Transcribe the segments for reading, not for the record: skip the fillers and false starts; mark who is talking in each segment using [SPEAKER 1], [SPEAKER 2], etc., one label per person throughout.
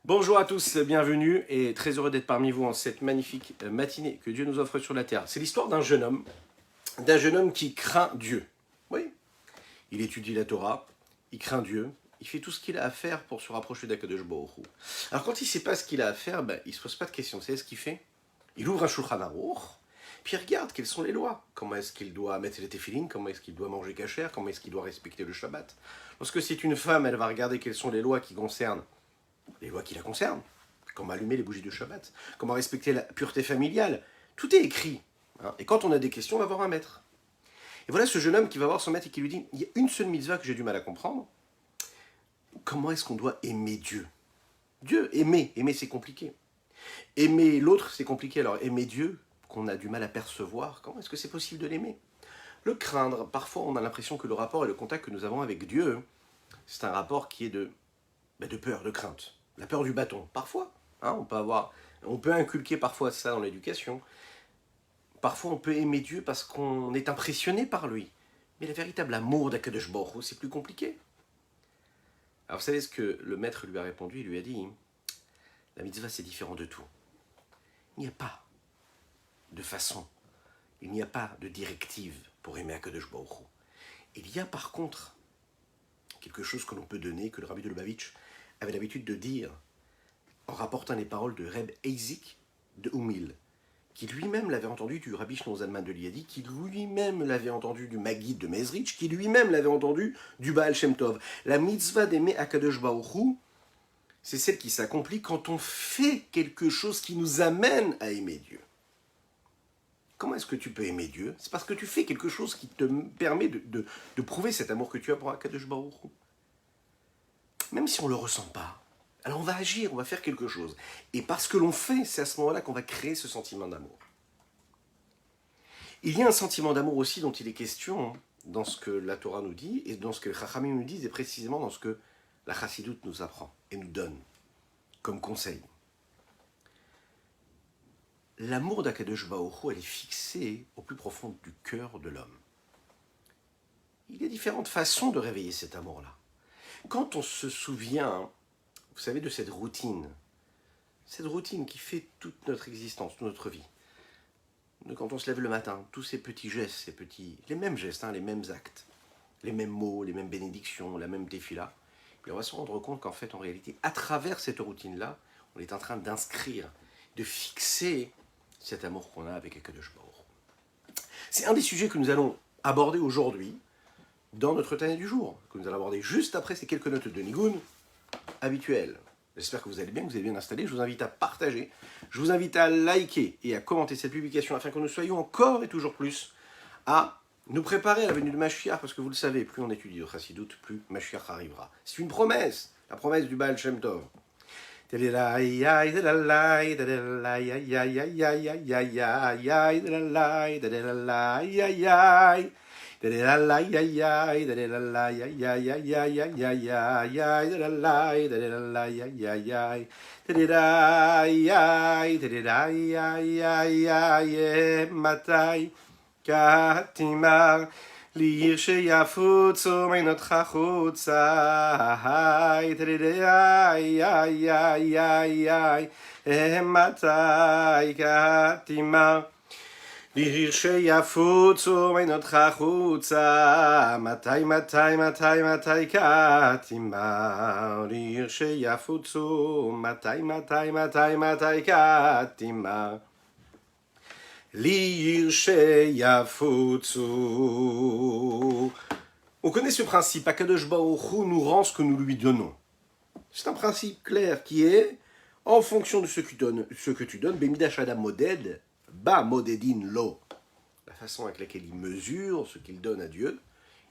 [SPEAKER 1] Bonjour à tous, bienvenue et très heureux d'être parmi vous en cette magnifique matinée que Dieu nous offre sur la terre. C'est l'histoire d'un jeune homme qui craint Dieu. Oui, il étudie la Torah, il craint Dieu, il fait tout ce qu'il a à faire pour se rapprocher d'Akadosh Baruch Hu. Alors quand il ne sait pas ce qu'il a à faire, il ne se pose pas de questions. Vous savez ce qu'il fait? Il ouvre un Shulchan Aruch, puis il regarde quelles sont les lois. Comment est-ce qu'il doit mettre les téphilines, comment est-ce qu'il doit manger kasher, comment est-ce qu'il doit respecter le Shabbat. Lorsque c'est une femme, elle va regarder quelles sont les lois qui concernent les lois qui la concernent, comment allumer les bougies de Shabbat, comment respecter la pureté familiale, tout est écrit. Hein. Et quand on a des questions, on va voir un maître. Et voilà ce jeune homme qui va voir son maître et qui lui dit, il y a une seule mitzvah que j'ai du mal à comprendre, comment est-ce qu'on doit aimer Dieu? Dieu, aimer c'est compliqué. Aimer l'autre c'est compliqué, alors aimer Dieu, qu'on a du mal à percevoir, comment est-ce que c'est possible de l'aimer? Le craindre, parfois on a l'impression que le rapport et le contact que nous avons avec Dieu, c'est un rapport qui est de peur, de crainte. La peur du bâton, parfois. Hein, on peut inculquer parfois ça dans l'éducation. Parfois, on peut aimer Dieu parce qu'on est impressionné par lui. Mais le véritable amour d'Akadosh Baruch Hu, c'est plus compliqué. Alors, vous savez ce que le maître lui a répondu? Il lui a dit, la mitzvah, c'est différent de tout. Il n'y a pas de façon, il n'y a pas de directive pour aimer Akadosh Baruch Hu. Il y a par contre quelque chose que l'on peut donner, que le rabbi de Lubavitch avait l'habitude de dire en rapportant les paroles de Reb Eizik de Umil, qui lui-même l'avait entendu du Rabbi Shlomo Zalman de Liadi, qui lui-même l'avait entendu du Maggid de Mezrich, qui lui-même l'avait entendu du Baal Shem Tov. La mitzvah d'aimer Akadosh Baruch Hu, c'est celle qui s'accomplit quand on fait quelque chose qui nous amène à aimer Dieu. Comment est-ce que tu peux aimer Dieu? C'est parce que tu fais quelque chose qui te permet de prouver cet amour que tu as pour Akadosh Baruch Hu. Même si on ne le ressent pas, alors on va agir, on va faire quelque chose. Et parce que l'on fait, c'est à ce moment-là qu'on va créer ce sentiment d'amour. Il y a un sentiment d'amour aussi dont il est question dans ce que la Torah nous dit, et dans ce que les Chachamim nous disent, et précisément dans ce que la Chassidoute nous apprend et nous donne comme conseil. L'amour d'Akadosh Baruch Hu, elle est fixée au plus profond du cœur de l'homme. Il y a différentes façons de réveiller cet amour-là. Quand on se souvient, vous savez, de cette routine qui fait toute notre existence, toute notre vie, quand on se lève le matin, tous ces petits gestes, les mêmes gestes, les mêmes actes, les mêmes mots, les mêmes bénédictions, la même tefila, et on va se rendre compte qu'en fait, en réalité, à travers cette routine-là, on est en train d'inscrire, de fixer cet amour qu'on a avec Akadosh Baruch Hu. C'est un des sujets que nous allons aborder aujourd'hui, dans notre Tanya du jour, que nous allons aborder juste après ces quelques notes de Nigun habituelles. J'espère que vous allez bien, que vous êtes bien installés. Je vous invite à partager, je vous invite à liker et à commenter cette publication afin que nous soyons encore et toujours plus à nous préparer à la venue de Mashiach, parce que vous le savez, plus on étudie le Chassidoute, plus Mashiach arrivera. C'est une promesse, la promesse du Baal Shem Tov. מתי כתימר לעיר שיפוצו מעינותך חוצה מתי כתימר לעיר שיפוצו מעינותך חוצה מתי כתימר לעיר שיפוצו מתי כתימר L'ir sheyafutsu. On connaît ce principe, Akadosh Baruch Hu nous rend ce que nous lui donnons. C'est un principe clair qui est, en fonction de ce que tu donnes, Bemidash Adam Moded, Ba Modedin Lo, la façon avec laquelle il mesure ce qu'il donne à Dieu,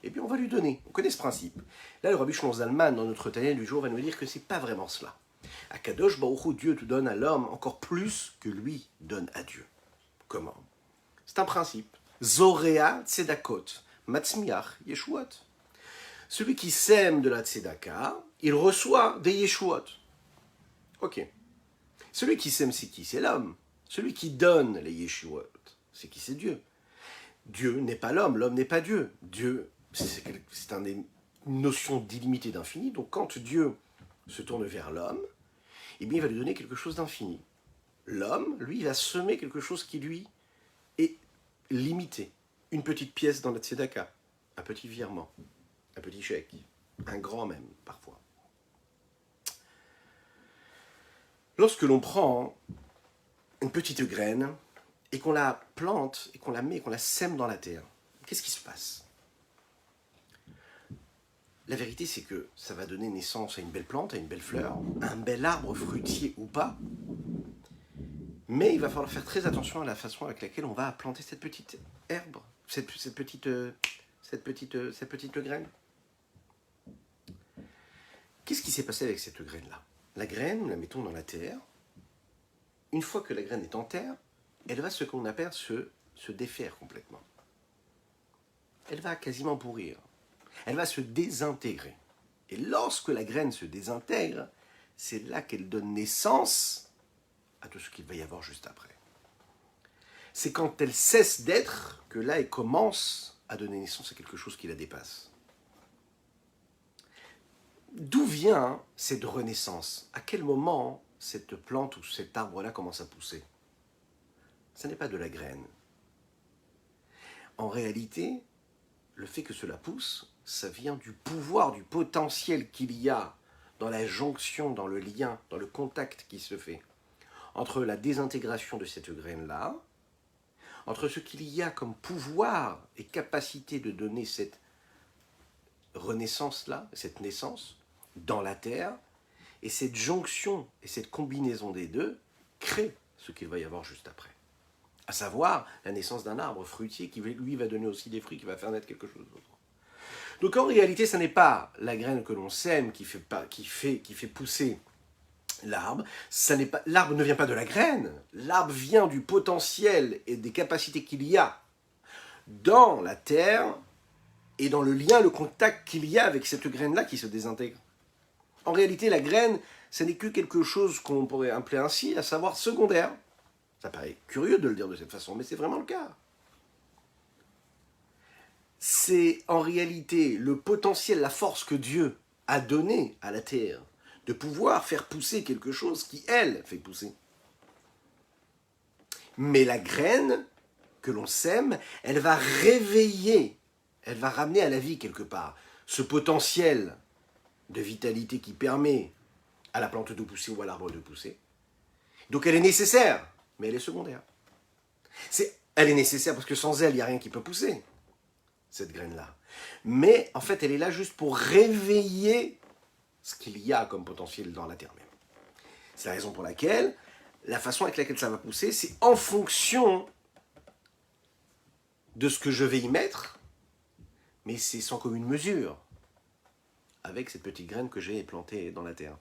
[SPEAKER 1] et puis on va lui donner. On connaît ce principe. Là, le Rabbi Shlomo Zalman, dans notre Tanya du jour, va nous dire que c'est pas vraiment cela. Akadosh Baruch Hu, Dieu te donne à l'homme encore plus que lui donne à Dieu. Comment? C'est un principe. Zorea tzedakot, matzmiach yeshuot. Celui qui sème de la tzedaka, il reçoit des yeshuot. Ok. Celui qui sème, c'est qui? C'est l'homme. Celui qui donne les yeshuot, c'est qui? C'est Dieu. Dieu n'est pas l'homme n'est pas Dieu. Dieu, c'est une notion d'illimité, d'infini. Donc quand Dieu se tourne vers l'homme, eh bien il va lui donner quelque chose d'infini. L'homme, lui, va semer quelque chose qui lui est limité. Une petite pièce dans la tzedaka, un petit virement, un petit chèque, un grand même, parfois. Lorsque l'on prend une petite graine et qu'on la plante, et qu'on la met, qu'on la sème dans la terre, qu'est-ce qui se passe? La vérité, c'est que ça va donner naissance à une belle plante, à une belle fleur, à un bel arbre fruitier ou pas. Mais il va falloir faire très attention à la façon avec laquelle on va planter cette petite herbe, cette petite graine. Qu'est-ce qui s'est passé avec cette graine-là? La graine, nous la mettons dans la terre. Une fois que la graine est en terre, elle va ce qu'on appelle se défaire complètement. Elle va quasiment pourrir. Elle va se désintégrer. Et lorsque la graine se désintègre, c'est là qu'elle donne naissance à tout ce qu'il va y avoir juste après. C'est quand elle cesse d'être que là, elle commence à donner naissance à quelque chose qui la dépasse. D'où vient cette renaissance? À quel moment cette plante ou cet arbre-là commence à pousser? Ce n'est pas de la graine. En réalité, le fait que cela pousse, ça vient du pouvoir, du potentiel qu'il y a dans la jonction, dans le lien, dans le contact qui se fait entre la désintégration de cette graine-là, entre ce qu'il y a comme pouvoir et capacité de donner cette renaissance-là, cette naissance dans la terre, et cette jonction et cette combinaison des deux crée ce qu'il va y avoir juste après. À savoir la naissance d'un arbre fruitier qui, lui, va donner aussi des fruits, qui va faire naître quelque chose d'autre. Donc en réalité, ce n'est pas la graine que l'on sème qui fait pousser l'arbre. L'arbre ne vient pas de la graine. L'arbre vient du potentiel et des capacités qu'il y a dans la terre et dans le lien, le contact qu'il y a avec cette graine-là qui se désintègre. En réalité, la graine, ce n'est que quelque chose qu'on pourrait appeler ainsi, à savoir secondaire. Ça paraît curieux de le dire de cette façon, mais c'est vraiment le cas. C'est en réalité le potentiel, la force que Dieu a donnée à la terre de pouvoir faire pousser quelque chose qui, elle, fait pousser. Mais la graine que l'on sème, elle va réveiller, elle va ramener à la vie quelque part ce potentiel de vitalité qui permet à la plante de pousser ou à l'arbre de pousser. Donc elle est nécessaire, mais elle est secondaire. Elle est nécessaire parce que sans elle, il n'y a rien qui peut pousser, cette graine-là. Mais en fait, elle est là juste pour réveiller ce qu'il y a comme potentiel dans la terre même. C'est la raison pour laquelle la façon avec laquelle ça va pousser, c'est en fonction de ce que je vais y mettre, mais c'est sans commune mesure avec cette petite graine que j'ai plantée dans la terre.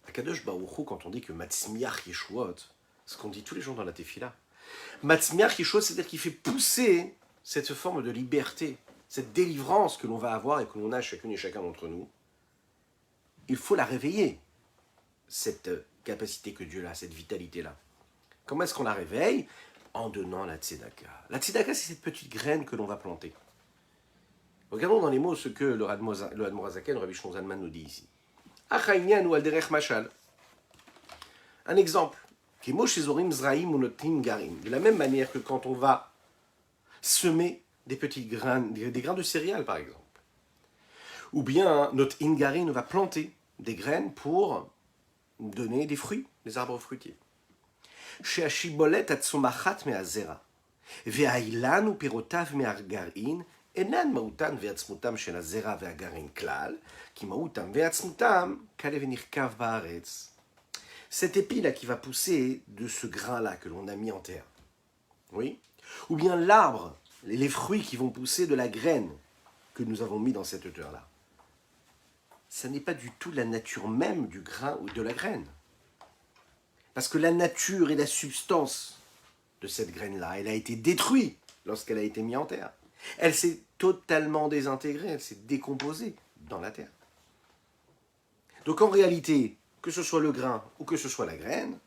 [SPEAKER 1] Akadosh Baruch Hu, quand on dit que Matzmiach Yeshuot, ce qu'on dit tous les jours dans la Tefila, Matzmiach Yeshuot, c'est-à-dire qu'il fait pousser cette forme de liberté, cette délivrance que l'on va avoir et que l'on a chacune et chacun d'entre nous. Il faut la réveiller, cette capacité que Dieu a, cette vitalité-là. Comment est-ce qu'on la réveille? En donnant la tzedaka. La tzedaka, c'est cette petite graine que l'on va planter. Regardons dans les mots ce que le Admor HaZaken, Rabbi Shimon Zalman, nous dit ici. Achaïnian ou al derech mashal. Un exemple. De la même manière que quand on va semer des petites graines, des grains de céréales par exemple. Ou bien notre ingarin va planter des graines pour donner des fruits, des arbres fruitiers. She'ashibolet atzomachat me'azera. Ve'ailan upirotav me'agarin. אינן מהותן ועצמותם של הזרע והגרעין כלל, כי מהותם ועצמותם כאלה ונחכב בארץ. Cette épi-là qui va pousser de ce grain-là que l'on a mis en terre. Oui. Ou bien l'arbre, les fruits qui vont pousser de la graine que nous avons mis dans cette hauteur-là. Ça n'est pas du tout la nature même du grain ou de la graine. Parce que la nature et la substance de cette graine-là, elle a été détruite lorsqu'elle a été mise en terre. Elle s'est totalement désintégrée, elle s'est décomposée dans la terre. Donc en réalité, que ce soit le grain ou que ce soit la graine,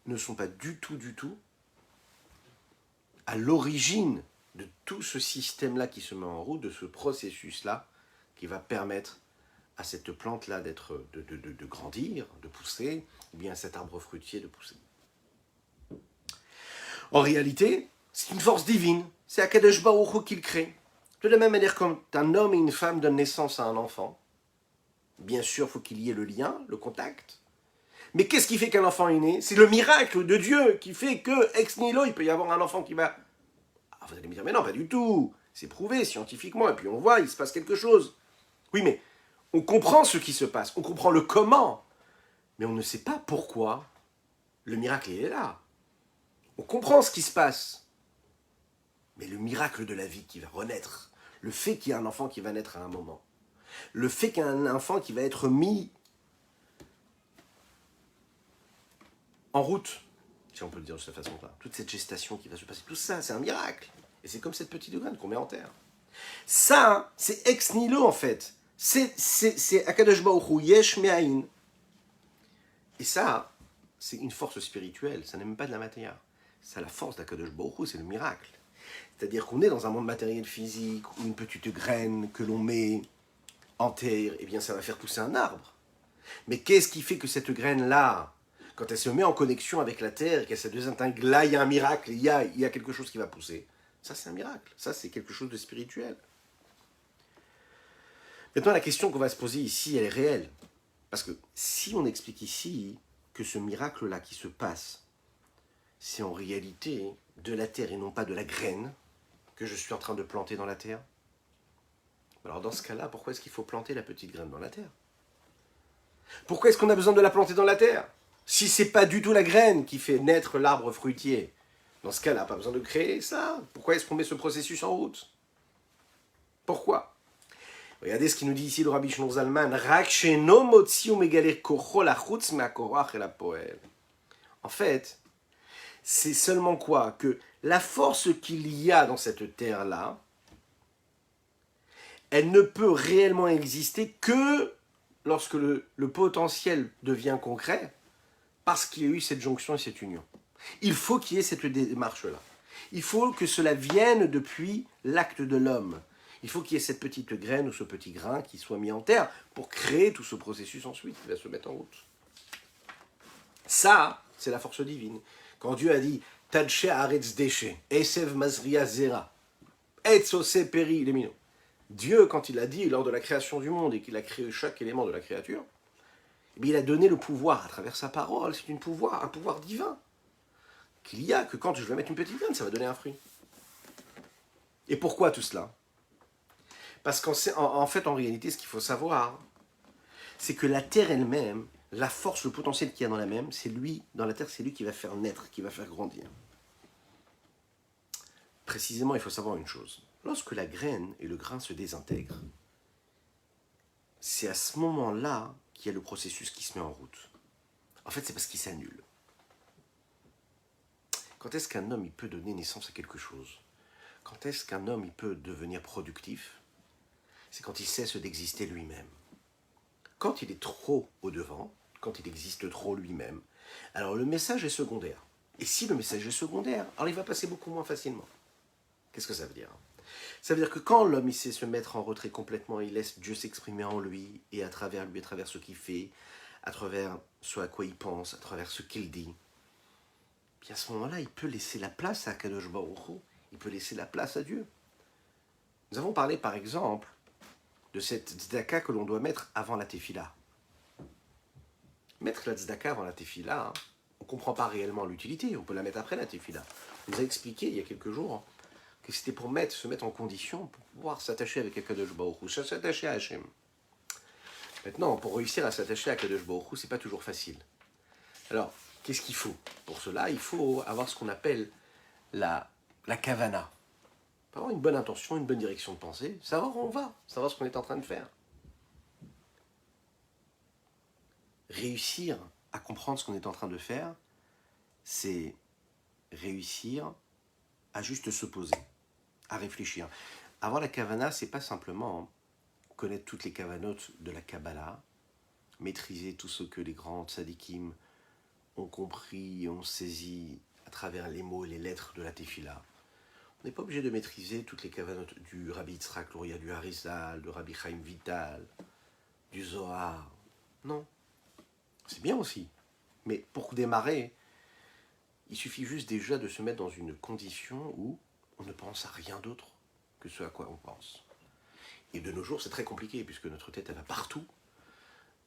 [SPEAKER 1] ne sont pas du tout à l'origine de tout ce système-là qui se met en route, de ce processus-là qui va permettre à cette plante-là de grandir, de pousser, ou bien à cet arbre fruitier de pousser. En réalité, c'est une force divine. C'est Akadosh Baruch Hu qui le crée. De la même manière quand un homme et une femme donnent naissance à un enfant, bien sûr, il faut qu'il y ait le lien, le contact. Mais qu'est-ce qui fait qu'un enfant est né? C'est le miracle de Dieu qui fait que, ex nihilo, il peut y avoir un enfant qui va... Ah, vous allez me dire, mais non, pas du tout. C'est prouvé scientifiquement, et puis on voit, il se passe quelque chose. Oui, mais on comprend ce qui se passe, on comprend le comment, mais on ne sait pas pourquoi le miracle il est là. On comprend ce qui se passe, mais le miracle de la vie qui va renaître, le fait qu'il y ait un enfant qui va naître à un moment, le fait qu'il y ait un enfant qui va être mis en route, si on peut le dire de cette façon-là, toute cette gestation qui va se passer, tout ça, c'est un miracle. Et c'est comme cette petite graine qu'on met en terre. Ça, c'est ex nihilo en fait. C'est Akadosh Baruch Hu, Yesh Me'ain. Et ça, c'est une force spirituelle, ça n'est même pas de la matière. C'est la force d'Akadosh Baruch Hu, c'est le miracle. C'est-à-dire qu'on est dans un monde matériel physique où une petite graine que l'on met en terre, eh bien ça va faire pousser un arbre. Mais qu'est-ce qui fait que cette graine-là, quand elle se met en connexion avec la terre et qu'elle se désintègre, là il y a un miracle, il y a quelque chose qui va pousser. Ça c'est un miracle, ça c'est quelque chose de spirituel. Maintenant la question qu'on va se poser ici, elle est réelle. Parce que si on explique ici que ce miracle-là qui se passe, c'est en réalité de la terre et non pas de la graine que je suis en train de planter dans la terre, alors dans ce cas-là, pourquoi est-ce qu'il faut planter la petite graine dans la terre? Pourquoi est-ce qu'on a besoin de la planter dans la terre? Si c'est pas du tout la graine qui fait naître l'arbre fruitier, dans ce cas-là, pas besoin de créer ça. Pourquoi est-ce qu'on met ce processus en route? Pourquoi? Regardez ce qu'il nous dit ici le Rabbi Shlomo Zalman. En fait, c'est seulement quoi? Que la force qu'il y a dans cette terre-là, elle ne peut réellement exister que lorsque le potentiel devient concret, parce qu'il y a eu cette jonction et cette union. Il faut qu'il y ait cette démarche-là. Il faut que cela vienne depuis l'acte de l'homme. Il faut qu'il y ait cette petite graine ou ce petit grain qui soit mis en terre pour créer tout ce processus ensuite qui va se mettre en route. Ça, c'est la force divine. Quand Dieu a dit « Tadche aretz deshe, esev mazria zera, etzose peri lemino » Dieu, quand il a dit lors de la création du monde et qu'il a créé chaque élément de la créature, eh bien, il a donné le pouvoir à travers sa parole. C'est un pouvoir divin. Qu'il y a que quand je vais mettre une petite graine, ça va donner un fruit. Et pourquoi tout cela? Parce qu'en fait, en réalité, ce qu'il faut savoir, c'est que la terre elle-même, la force, le potentiel qu'il y a dans la même, c'est lui, dans la terre, c'est lui qui va faire naître, qui va faire grandir. Précisément, il faut savoir une chose. Lorsque la graine et le grain se désintègrent, c'est à ce moment-là qu'il y a le processus qui se met en route. En fait, c'est parce qu'il s'annule. Quand est-ce qu'un homme il peut donner naissance à quelque chose? Quand est-ce qu'un homme il peut devenir productif? C'est quand il cesse d'exister lui-même. Quand il est trop au-devant, quand il existe trop lui-même, alors le message est secondaire. Et si le message est secondaire, alors il va passer beaucoup moins facilement. Qu'est-ce que ça veut dire? Ça veut dire que quand l'homme il sait se mettre en retrait complètement, il laisse Dieu s'exprimer en lui, et à travers lui, à travers ce qu'il fait, à travers ce à quoi il pense, à travers ce qu'il dit, puis à ce moment-là, il peut laisser la place à Kadosh Baruch Hu, il peut laisser la place à Dieu. Nous avons parlé par exemple de cette tzedaka que l'on doit mettre avant la tefila. Mettre la tzedaka avant la tefila, on ne comprend pas réellement l'utilité, on peut la mettre après la tefila. On nous a expliqué il y a quelques jours que c'était pour se mettre en condition pour pouvoir s'attacher avec Akadosh Baruch Hu, s'attacher à Hachem. Maintenant, pour réussir à s'attacher à Akadosh Baruch Hu, c'est pas toujours facile. Alors, qu'est-ce qu'il faut? Pour cela, il faut avoir ce qu'on appelle la kavana. Avoir une bonne intention, une bonne direction de pensée, savoir où on va, savoir ce qu'on est en train de faire. Réussir à comprendre ce qu'on est en train de faire, c'est réussir à juste se poser, à réfléchir. Avoir la kavana, c'est pas simplement connaître toutes les kavanotes de la Kabbalah, maîtriser tout ce que les grands tzadikim ont compris, ont saisi à travers les mots et les lettres de la Tefila. On n'est pas obligé de maîtriser toutes les kavanotes du Rabbi Yitzhak Luria, du Harizal, du Rabbi Chaim Vital. du Zohar. Non. C'est bien aussi. Mais pour démarrer, il suffit juste déjà de se mettre dans une condition où on ne pense à rien d'autre que ce à quoi on pense. Et de nos jours, c'est très compliqué, puisque notre tête, elle va partout.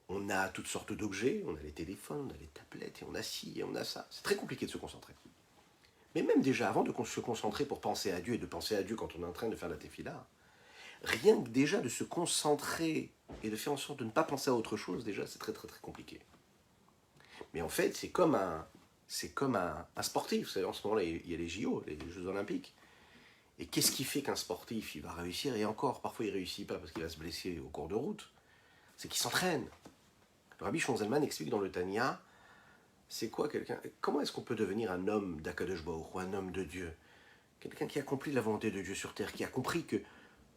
[SPEAKER 1] On a toutes sortes d'objets, on a les téléphones, on a les tablettes, et on a ci, et on a ça. C'est très compliqué de se concentrer. Mais même déjà, avant de se concentrer pour penser à Dieu, et de penser à Dieu quand on est en train de faire la tefila, rien que déjà de se concentrer et de faire en sorte de ne pas penser à autre chose, déjà, c'est très très très compliqué. Mais en fait, c'est comme un sportif. Vous savez, en ce moment-là, il y a les JO, les Jeux Olympiques. Et qu'est-ce qui fait qu'un sportif, il va réussir? Et encore, parfois, il ne réussit pas parce qu'il va se blesser au cours de route. C'est qu'il s'entraîne. Le Rabbi Shimon Zalman explique dans le Tanya, c'est quoi quelqu'un? Comment est-ce qu'on peut devenir un homme d'Akadosh Baruch ou un homme de Dieu? Quelqu'un qui a accompli la volonté de Dieu sur terre, qui a compris que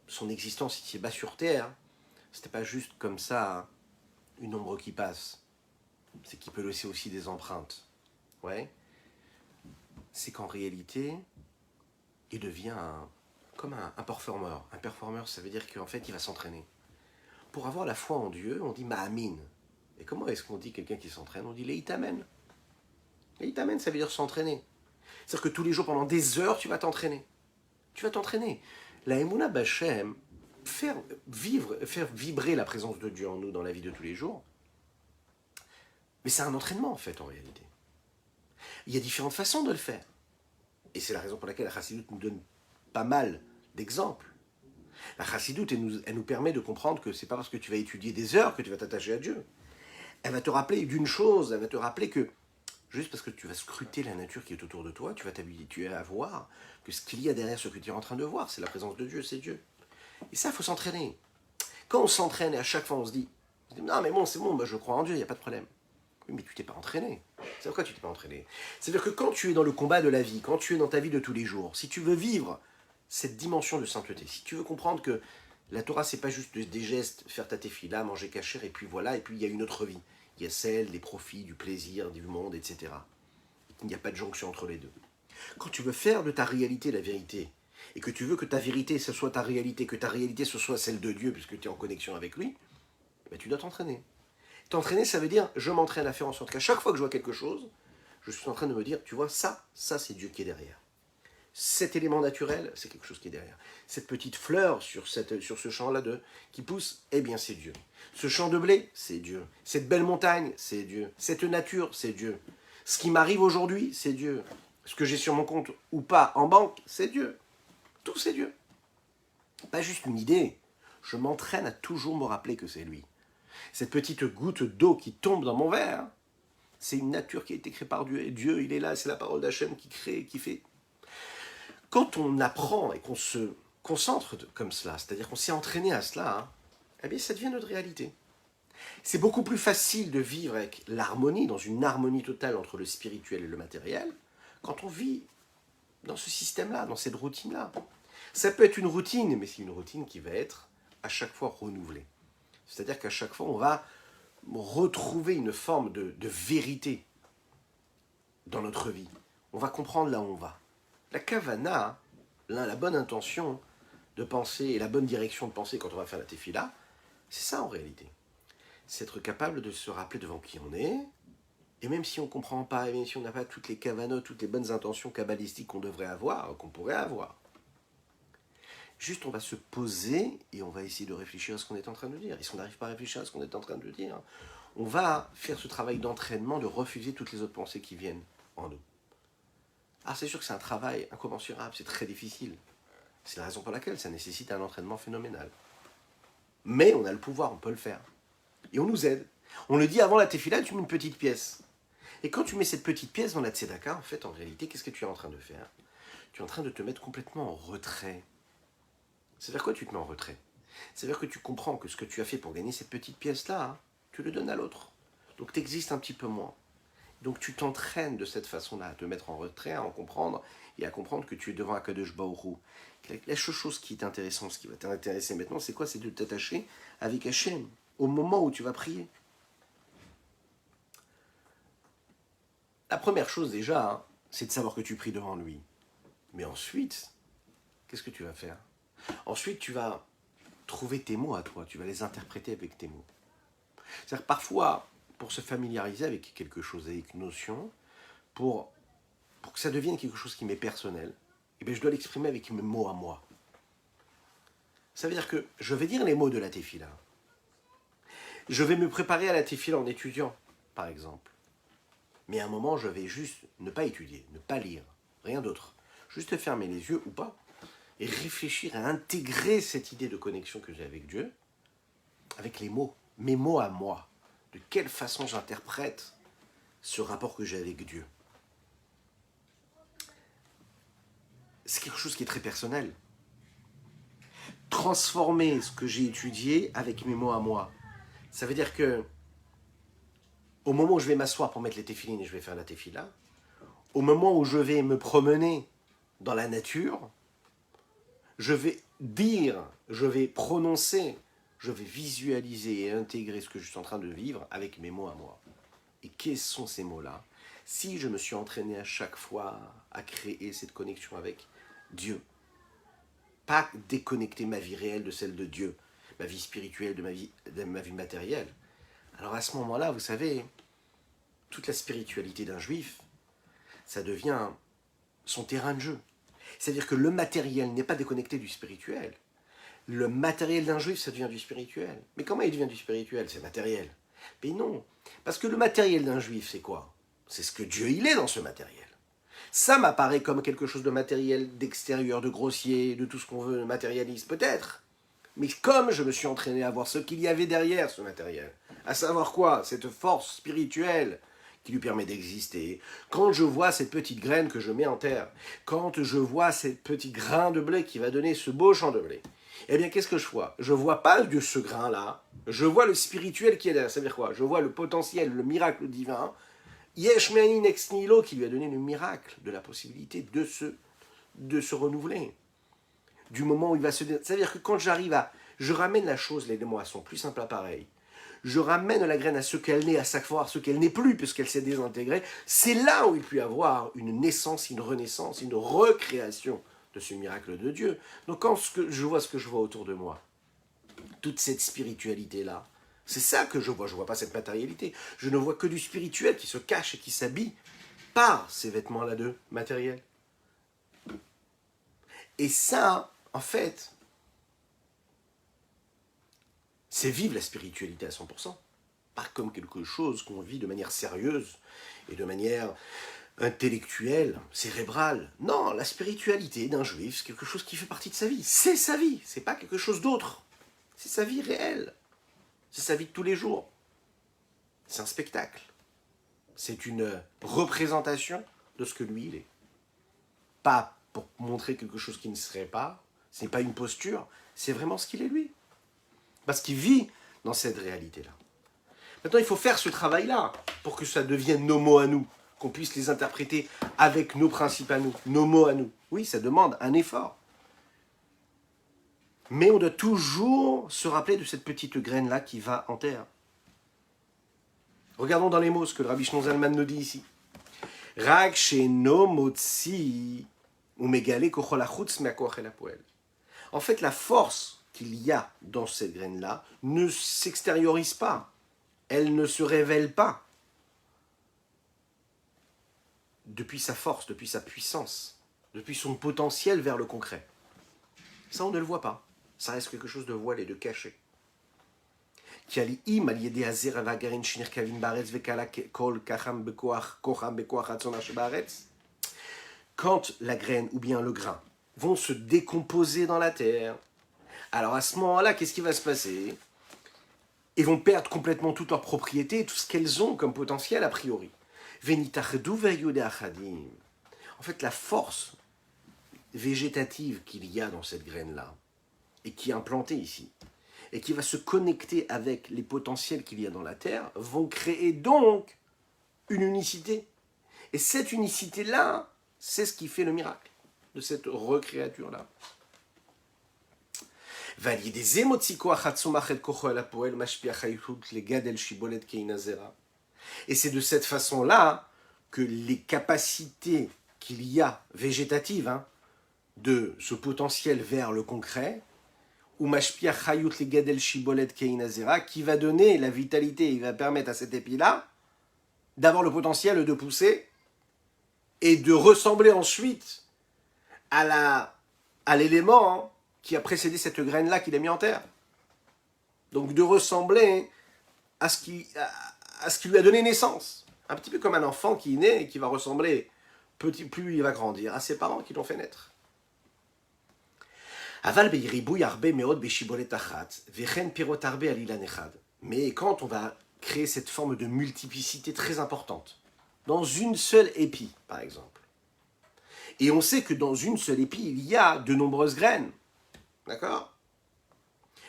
[SPEAKER 1] son existence ici-bas sur terre, c'était pas juste comme ça une ombre qui passe. C'est qu'il peut laisser aussi des empreintes. Ouais. C'est qu'en réalité, il devient comme un performeur. Un performeur, ça veut dire qu'en fait, il va s'entraîner. Pour avoir la foi en Dieu, on dit ma'amin. Et comment est-ce qu'on dit quelqu'un qui s'entraîne? On dit leitamen. Leitamen, ça veut dire s'entraîner. C'est-à-dire que tous les jours, pendant des heures, tu vas t'entraîner. Tu vas t'entraîner. La Emouna Bachem, faire vibrer la présence de Dieu en nous dans la vie de tous les jours, mais c'est un entraînement en fait, en réalité. Il y a différentes façons de le faire. Et c'est la raison pour laquelle la Chassidoute nous donne pas mal d'exemples. La Chassidoute, elle nous permet de comprendre que c'est pas parce que tu vas étudier des heures que tu vas t'attacher à Dieu. Elle va te rappeler d'une chose, elle va te rappeler que juste parce que tu vas scruter la nature qui est autour de toi, tu vas t'habituer à voir que ce qu'il y a derrière ce que tu es en train de voir, c'est la présence de Dieu, c'est Dieu. Et ça, il faut s'entraîner. Quand on s'entraîne et à chaque fois on se dit non mais bon, c'est bon, bah, je crois en Dieu, il n'y a pas de problème. Oui, mais tu t'es pas entraîné. C'est pourquoi tu t'es pas entraîné? C'est-à-dire que quand tu es dans le combat de la vie, quand tu es dans ta vie de tous les jours, si tu veux vivre cette dimension de sainteté, si tu veux comprendre que la Torah, c'est pas juste des gestes, faire ta tefila, manger cachère, et puis voilà, et puis il y a une autre vie. Il y a celle des profits, du plaisir, du monde, etc. Il n'y a pas de jonction entre les deux. Quand tu veux faire de ta réalité la vérité, et que tu veux que ta vérité, ce soit ta réalité, que ta réalité, ce soit celle de Dieu, puisque tu es en connexion avec lui, ben tu dois t'entraîner. T'entraîner, ça veut dire, je m'entraîne à faire en sorte qu'à chaque fois que je vois quelque chose, je suis en train de me dire, tu vois, ça c'est Dieu qui est derrière. Cet élément naturel, c'est quelque chose qui est derrière. Cette petite fleur sur ce champ-là qui pousse, eh bien c'est Dieu. Ce champ de blé, c'est Dieu. Cette belle montagne, c'est Dieu. Cette nature, c'est Dieu. Ce qui m'arrive aujourd'hui, c'est Dieu. Ce que j'ai sur mon compte ou pas en banque, c'est Dieu. Tout, c'est Dieu. Pas juste une idée. Je m'entraîne à toujours me rappeler que c'est lui. Cette petite goutte d'eau qui tombe dans mon verre, c'est une nature qui a été créée par Dieu. Et Dieu, il est là, c'est la parole d'Hachem qui crée, qui fait. Quand on apprend et qu'on se concentre comme cela, c'est-à-dire qu'on s'est entraîné à cela, eh bien ça devient notre réalité. C'est beaucoup plus facile de vivre avec l'harmonie, dans une harmonie totale entre le spirituel et le matériel, quand on vit dans ce système-là, dans cette routine-là. Ça peut être une routine, mais c'est une routine qui va être à chaque fois renouvelée. C'est-à-dire qu'à chaque fois, on va retrouver une forme de vérité dans notre vie. On va comprendre là où on va. La kavana, la bonne intention de penser et la bonne direction de penser quand on va faire la tefila, c'est ça en réalité. C'est être capable de se rappeler devant qui on est, et même si on ne comprend pas, et même si on n'a pas toutes les kavanotes, toutes les bonnes intentions kabbalistiques qu'on devrait avoir, qu'on pourrait avoir, juste on va se poser et on va essayer de réfléchir à ce qu'on est en train de dire. Et si on n'arrive pas à réfléchir à ce qu'on est en train de dire, on va faire ce travail d'entraînement de refuser toutes les autres pensées qui viennent en nous. Ah, c'est sûr que c'est un travail incommensurable, c'est très difficile. C'est la raison pour laquelle ça nécessite un entraînement phénoménal. Mais on a le pouvoir, on peut le faire. Et on nous aide. On le dit avant la tefila, tu mets une petite pièce. Et quand tu mets cette petite pièce dans la tzedaka, en fait, en réalité, qu'est-ce que tu es en train de faire? Tu es en train de te mettre complètement en retrait. C'est-à-dire quoi tu te mets en retrait? C'est-à-dire que tu comprends que ce que tu as fait pour gagner cette petite pièce-là, tu le donnes à l'autre. Donc tu existes un petit peu moins. Donc tu t'entraînes de cette façon-là, à te mettre en retrait, à en comprendre, et à comprendre que tu es devant Akadosh Baruch Hu. La chose qui est intéressante, ce qui va t'intéresser maintenant, c'est quoi? C'est de t'attacher avec Hachem, au moment où tu vas prier. La première chose déjà, c'est de savoir que tu pries devant lui. Mais ensuite, qu'est-ce que tu vas faire? Ensuite, tu vas trouver tes mots à toi, tu vas les interpréter avec tes mots. C'est-à-dire parfois, pour se familiariser avec quelque chose, avec une notion, pour que ça devienne quelque chose qui m'est personnel, eh bien, je dois l'exprimer avec mes mots à moi. Ça veut dire que je vais dire les mots de la tefila. Je vais me préparer à la tefila en étudiant, par exemple. Mais à un moment, je vais juste ne pas étudier, ne pas lire, rien d'autre. Juste fermer les yeux ou pas, et réfléchir à intégrer cette idée de connexion que j'ai avec Dieu, avec les mots, mes mots à moi. De quelle façon j'interprète ce rapport que j'ai avec Dieu. C'est quelque chose qui est très personnel. Transformer ce que j'ai étudié avec mes mots à moi. Ça veut dire que au moment où je vais m'asseoir pour mettre les téfilines et je vais faire la téfila, au moment où je vais me promener dans la nature, je vais dire, je vais prononcer, je vais visualiser et intégrer ce que je suis en train de vivre avec mes mots à moi. Et quels sont ces mots-là? Si je me suis entraîné à chaque fois à créer cette connexion avec Dieu, pas déconnecter ma vie réelle de celle de Dieu, ma vie spirituelle de ma vie matérielle. Alors à ce moment-là, vous savez, toute la spiritualité d'un juif, ça devient son terrain de jeu. C'est-à-dire que le matériel n'est pas déconnecté du spirituel. Le matériel d'un juif, ça devient du spirituel. Mais comment il devient du spirituel? C'est matériel. Mais non, parce que le matériel d'un juif, c'est quoi? C'est ce que Dieu il est dans ce matériel. Ça m'apparaît comme quelque chose de matériel, d'extérieur, de grossier, de tout ce qu'on veut, de matérialiste, peut-être. Mais comme je me suis entraîné à voir ce qu'il y avait derrière ce matériel, à savoir quoi? Cette force spirituelle qui lui permet d'exister. Quand je vois cette petite graine que je mets en terre, quand je vois cette petite grain de blé qui va donner ce beau champ de blé, eh bien qu'est-ce que je vois? Je vois pas de ce grain-là, je vois le spirituel qui est derrière. Ça veut dire quoi? Je vois le potentiel, le miracle divin, Yesh Me'anin ex nihilo, qui lui a donné le miracle de la possibilité de se renouveler. Du moment où il va se... C'est-à-dire que quand j'arrive à... Je ramène la chose, les mots sont plus simples à pareil. Je ramène la graine à ce qu'elle n'est, à savoir ce qu'elle n'est plus, puisqu'elle s'est désintégrée. C'est là où il peut y avoir une naissance, une renaissance, une recréation de ce miracle de Dieu. Donc quand je vois ce que je vois autour de moi, toute cette spiritualité-là, c'est ça que je vois pas cette matérialité. Je ne vois que du spirituel qui se cache et qui s'habille par ces vêtements-là de matériel. Et ça, en fait, c'est vivre la spiritualité à 100%. Pas comme quelque chose qu'on vit de manière sérieuse et de manière intellectuelle, cérébrale. Non, la spiritualité d'un juif, c'est quelque chose qui fait partie de sa vie. C'est sa vie, c'est pas quelque chose d'autre. C'est sa vie réelle. C'est sa vie de tous les jours. C'est un spectacle. C'est une représentation de ce que lui, il est. Pas pour montrer quelque chose qui ne serait pas. Ce n'est pas une posture. C'est vraiment ce qu'il est, lui. Parce qu'il vit dans cette réalité-là. Maintenant, il faut faire ce travail-là pour que ça devienne nos mots à nous. Qu'on puisse les interpréter avec nos principes à nous, nos mots à nous. Oui, ça demande un effort. Mais on doit toujours se rappeler de cette petite graine-là qui va en terre. Regardons dans les mots ce que le Rabbi Shimon Zalman nous dit ici. Rak sheno motzi umegale kochol hachutz me'hakoach el hapoel. En fait, la force qu'il y a dans cette graine-là ne s'extériorise pas. Elle ne se révèle pas. Depuis sa force, depuis sa puissance, depuis son potentiel vers le concret. Ça, on ne le voit pas. Ça reste quelque chose de voilé, de caché. Quand la graine ou bien le grain vont se décomposer dans la terre, alors à ce moment-là, qu'est-ce qui va se passer? Ils vont perdre complètement toute leur propriété, tout ce qu'elles ont comme potentiel a priori. En fait, la force végétative qu'il y a dans cette graine-là, et qui est implantée ici, et qui va se connecter avec les potentiels qu'il y a dans la terre, vont créer donc une unicité. Et cette unicité-là, c'est ce qui fait le miracle de cette recréature-là. Et c'est de cette façon-là que les capacités qu'il y a végétatives, de ce potentiel vers le concret, ou mashpia chayut legadel shibolet keinazera, qui va donner la vitalité, il va permettre à cet épi-là d'avoir le potentiel de pousser et de ressembler ensuite à l'élément qui a précédé cette graine-là qu'il a mis en terre. Donc de ressembler à ce qui lui a donné naissance. Un petit peu comme un enfant qui est né et qui va ressembler, plus il va grandir, à ses parents qui l'ont fait naître. Mais quand on va créer cette forme de multiplicité très importante, dans une seule épi, par exemple, et on sait que dans une seule épi, il y a de nombreuses graines, d'accord?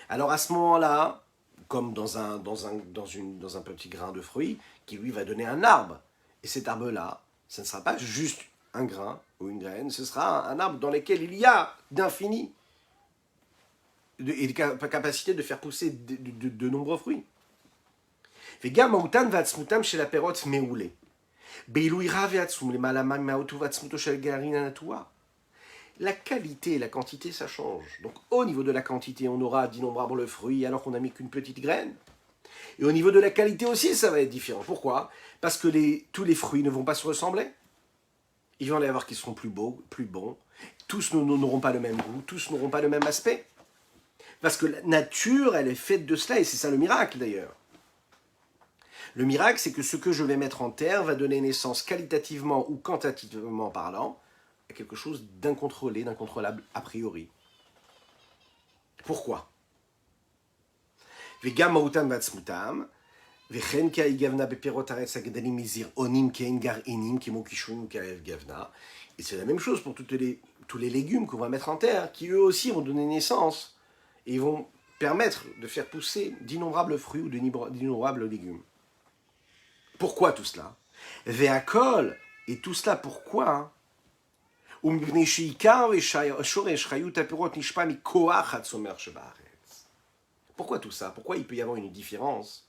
[SPEAKER 1] Alors à ce moment-là, comme dans un petit grain de fruit, qui lui va donner un arbre, et cet arbre-là, ce ne sera pas juste un grain ou une graine, ce sera un arbre dans lequel il y a d'infini et de capacité de faire pousser de nombreux fruits. La qualité et la quantité, ça change. Donc au niveau de la quantité, on aura d'innombrables fruits alors qu'on n'a mis qu'une petite graine. Et au niveau de la qualité aussi, ça va être différent. Pourquoi? Parce que tous les fruits ne vont pas se ressembler. Il va y en avoir qui seront plus beaux, plus bons. Tous n'auront pas le même goût, tous n'auront pas le même aspect. Parce que la nature, elle est faite de cela, et c'est ça le miracle d'ailleurs. Le miracle, c'est que ce que je vais mettre en terre va donner naissance qualitativement ou quantitativement parlant à quelque chose d'incontrôlé, d'incontrôlable a priori. Pourquoi? Et c'est la même chose pour tous les légumes qu'on va mettre en terre, qui eux aussi vont donner naissance et vont permettre de faire pousser d'innombrables fruits ou d'innombrables légumes. Pourquoi tout cela? Ve'akol, et tout cela pourquoi? Pourquoi tout ça? Pourquoi il peut y avoir une différence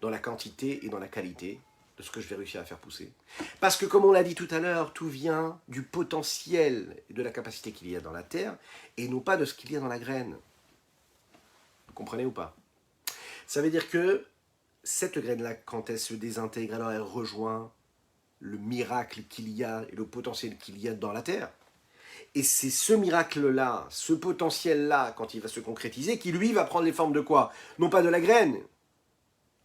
[SPEAKER 1] dans la quantité et dans la qualité de ce que je vais réussir à faire pousser? Parce que comme on l'a dit tout à l'heure, tout vient du potentiel et de la capacité qu'il y a dans la terre et non pas de ce qu'il y a dans la graine. Vous comprenez ou pas? Ça veut dire que cette graine-là, quand elle se désintègre, alors elle rejoint le miracle qu'il y a et le potentiel qu'il y a dans la terre. Et c'est ce miracle-là, ce potentiel-là, quand il va se concrétiser, qui lui va prendre les formes de quoi? Non pas de la graine,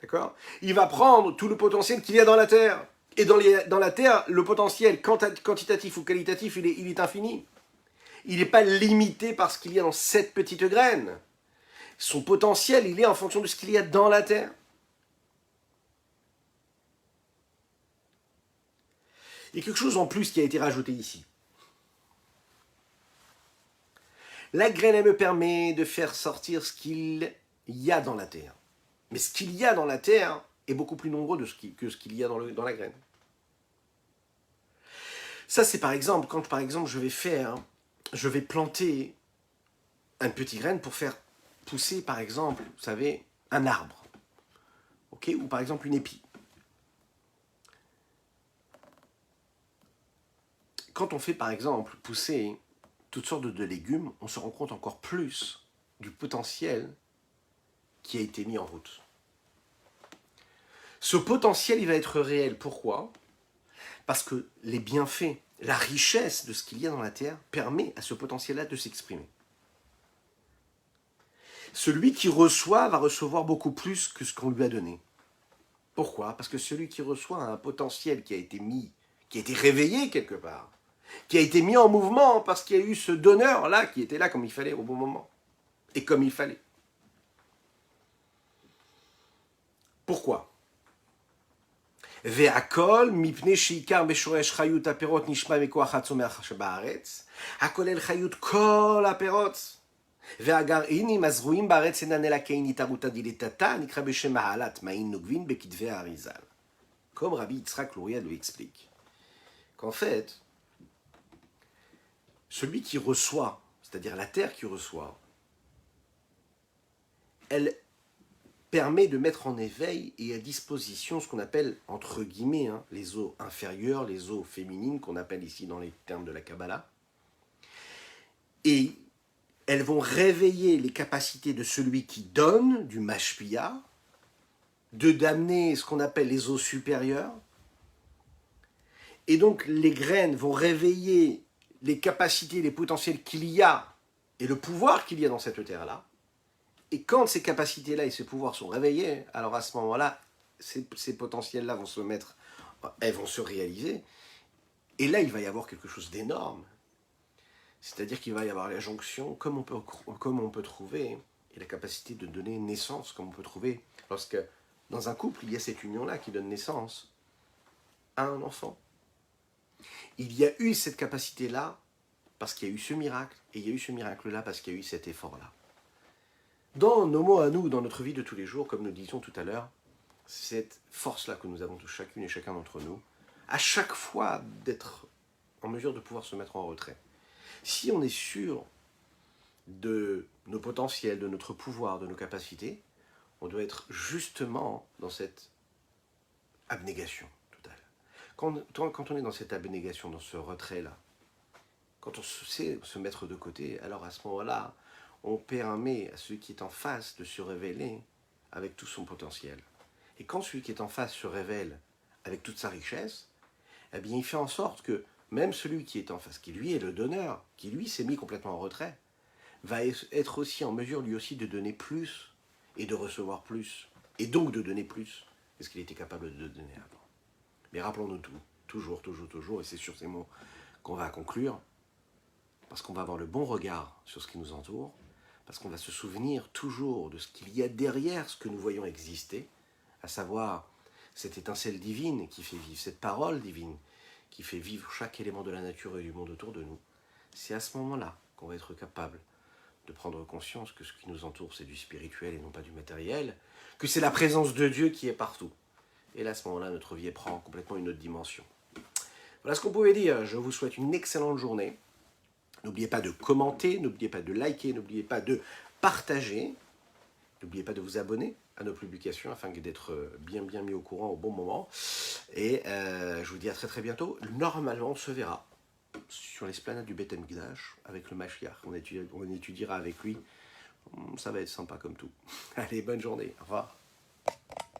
[SPEAKER 1] d'accord? Il va prendre tout le potentiel qu'il y a dans la terre. Et dans la terre, le potentiel quantitatif ou qualitatif, il est infini. Il n'est pas limité par ce qu'il y a dans cette petite graine. Son potentiel, il est en fonction de ce qu'il y a dans la terre. Il y a quelque chose en plus qui a été rajouté ici. La graine, elle me permet de faire sortir ce qu'il y a dans la terre. Mais ce qu'il y a dans la terre est beaucoup plus nombreux que ce qu'il y a dans la graine. Ça, c'est par exemple, quand par exemple je vais planter un petit graine pour faire pousser, par exemple, vous savez, un arbre. Ok? Ou par exemple une épi. Quand on fait par exemple pousser toutes sortes de légumes, on se rend compte encore plus du potentiel qui a été mis en route. Ce potentiel, il va être réel. Pourquoi? Parce que les bienfaits, la richesse de ce qu'il y a dans la terre permet à ce potentiel-là de s'exprimer. Celui qui reçoit va recevoir beaucoup plus que ce qu'on lui a donné. Pourquoi? Parce que celui qui reçoit a un potentiel qui a été réveillé quelque part, qui a été mis en mouvement parce qu'il y a eu ce donneur-là qui était là comme il fallait au bon moment. Et comme il fallait. Pourquoi? והכל מפני שעיקר בשורש חיות הפירות נשמע מכוח הצומח שבארץ, הכולל חיות כל הפירות. והגרעינים הזרועים בארץ אינן אלא כעיניתרותא דילתתא, נקרא בשם מעלת מעין נוגבין בכתבי האריזל. Comme Rabbi Yitzhak Luria lui explique, qu'en fait, celui qui reçoit, c'est-à-dire la terre qui reçoit, elle permet de mettre en éveil et à disposition ce qu'on appelle, entre guillemets, les eaux inférieures, les eaux féminines, qu'on appelle ici dans les termes de la Kabbalah. Et elles vont réveiller les capacités de celui qui donne, du mashpia, de d'amener ce qu'on appelle les eaux supérieures. Et donc les graines vont réveiller les capacités, les potentiels qu'il y a et le pouvoir qu'il y a dans cette terre-là. Et quand ces capacités-là et ces pouvoirs sont réveillés, alors à ce moment-là, ces potentiels-là vont se mettre, elles vont se réaliser. Et là, il va y avoir quelque chose d'énorme. C'est-à-dire qu'il va y avoir la jonction, comme on peut trouver, et la capacité de donner naissance, comme on peut trouver lorsque dans un couple, il y a cette union-là qui donne naissance à un enfant. Il y a eu cette capacité-là parce qu'il y a eu ce miracle, et il y a eu ce miracle-là parce qu'il y a eu cet effort-là. Dans nos mots à nous, dans notre vie de tous les jours, comme nous disions tout à l'heure, cette force-là que nous avons tous, chacune et chacun d'entre nous, à chaque fois d'être en mesure de pouvoir se mettre en retrait. Si on est sûr de nos potentiels, de notre pouvoir, de nos capacités, on doit être justement dans cette abnégation totale. Quand on est dans cette abnégation, dans ce retrait-là, quand on sait se mettre de côté, alors à ce moment-là, on permet à celui qui est en face de se révéler avec tout son potentiel. Et quand celui qui est en face se révèle avec toute sa richesse, eh bien il fait en sorte que même celui qui est en face, qui lui est le donneur, qui lui s'est mis complètement en retrait, va être aussi en mesure lui aussi de donner plus et de recevoir plus, et donc de donner plus que ce qu'il était capable de donner avant. Mais rappelons-nous toujours, et c'est sur ces mots qu'on va conclure, parce qu'on va avoir le bon regard sur ce qui nous entoure, parce qu'on va se souvenir toujours de ce qu'il y a derrière ce que nous voyons exister, à savoir cette étincelle divine qui fait vivre, cette parole divine qui fait vivre chaque élément de la nature et du monde autour de nous. C'est à ce moment-là qu'on va être capable de prendre conscience que ce qui nous entoure, c'est du spirituel et non pas du matériel, que c'est la présence de Dieu qui est partout. Et là, à ce moment-là, notre vie prend complètement une autre dimension. Voilà ce qu'on pouvait dire. Je vous souhaite une excellente journée. N'oubliez pas de commenter, n'oubliez pas de liker, n'oubliez pas de partager. N'oubliez pas de vous abonner à nos publications afin d'être bien mis au courant au bon moment. Et je vous dis à très bientôt. Normalement, on se verra sur l'esplanade du Beth Amikdash avec le Mashiach. On étudiera avec lui. Ça va être sympa comme tout. Allez, bonne journée. Au revoir.